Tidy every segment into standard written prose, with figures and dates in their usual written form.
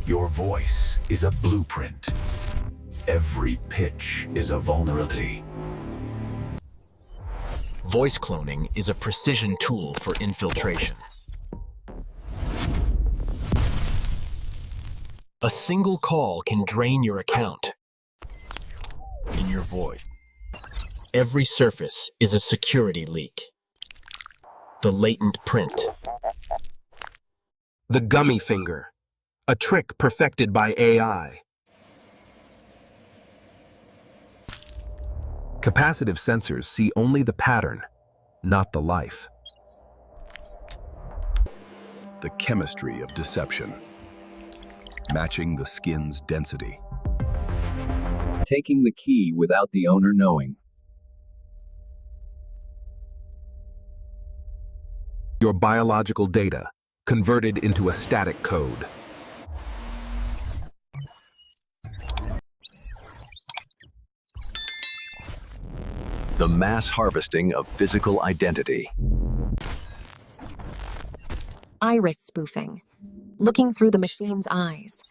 Your voice is a blueprint. Every pitch is a vulnerability. Voice cloning is a precision tool for infiltration. A single call can drain your account. In your voice. Every surface is a security leak. The latent print. The gummy finger, a trick perfected by AI. Capacitive sensors see only the pattern, not the life. The chemistry of deception, matching the skin's density. Taking the key without the owner knowing. Your biological data converted into a static code. The mass harvesting of physical identity. Iris spoofing, looking through the machine's eyes.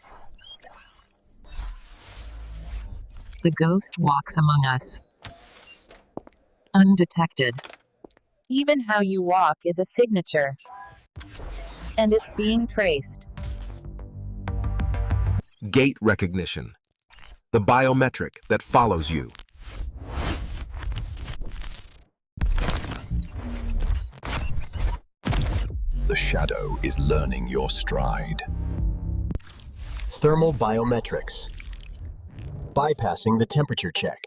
The ghost walks among us, undetected. Even how you walk is a signature, and it's being traced. Gait recognition, the biometric that follows you. The shadow is learning your stride. Thermal biometrics, bypassing the temperature check.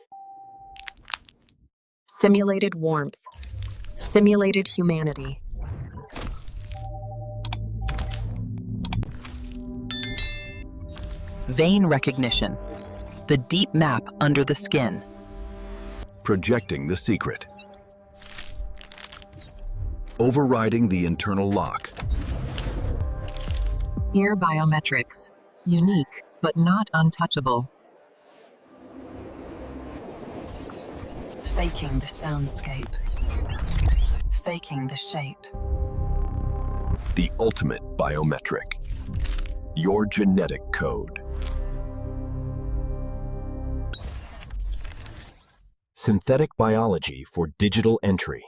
Simulated warmth, simulated humanity. Vein recognition, the deep map under the skin. Projecting the secret. Overriding the internal lock. Ear biometrics, unique but not untouchable. Faking the soundscape. Faking the shape. The ultimate biometric. Your genetic code. Synthetic biology for digital entry.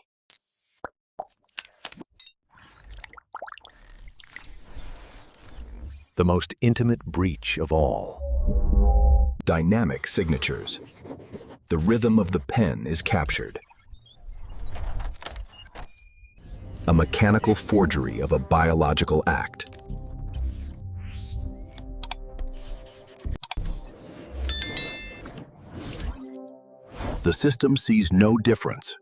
The most intimate breach of all. Dynamic signatures. The rhythm of the pen is captured. A mechanical forgery of a biological act. The system sees no difference.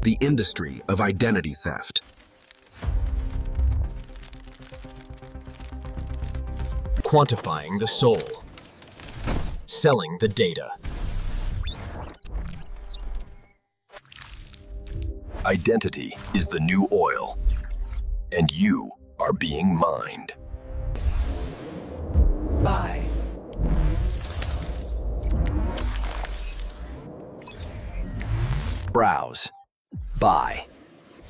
The industry of identity theft. Quantifying the soul. Selling the data. Identity is the new oil, and you are being mined. Buy. Browse. Buy.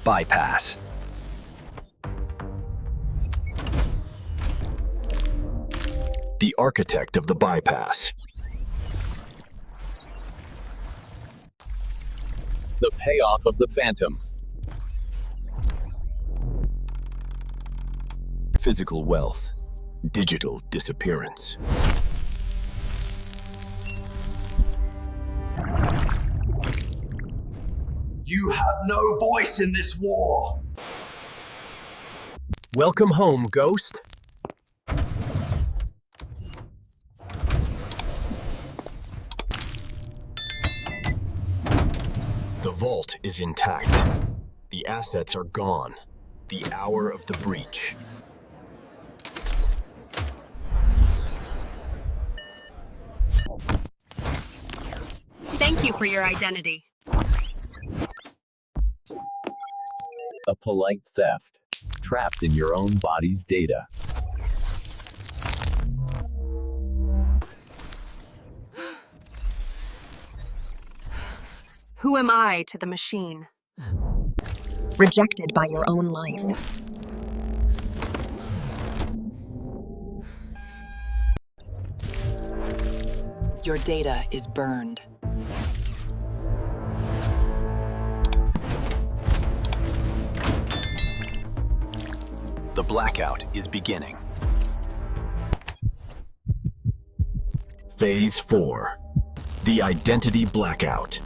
Bypass. The architect of the bypass. The payoff of the phantom. Physical wealth. Digital disappearance. You have no voice in this war. Welcome home, Ghost. The vault is intact. The assets are gone. The hour of the breach. Thank you for your identity. A polite theft, trapped in your own body's data. Who am I to the machine? Rejected by your own life. Your data is burned. The blackout is beginning. Phase 4. The Identity Blackout.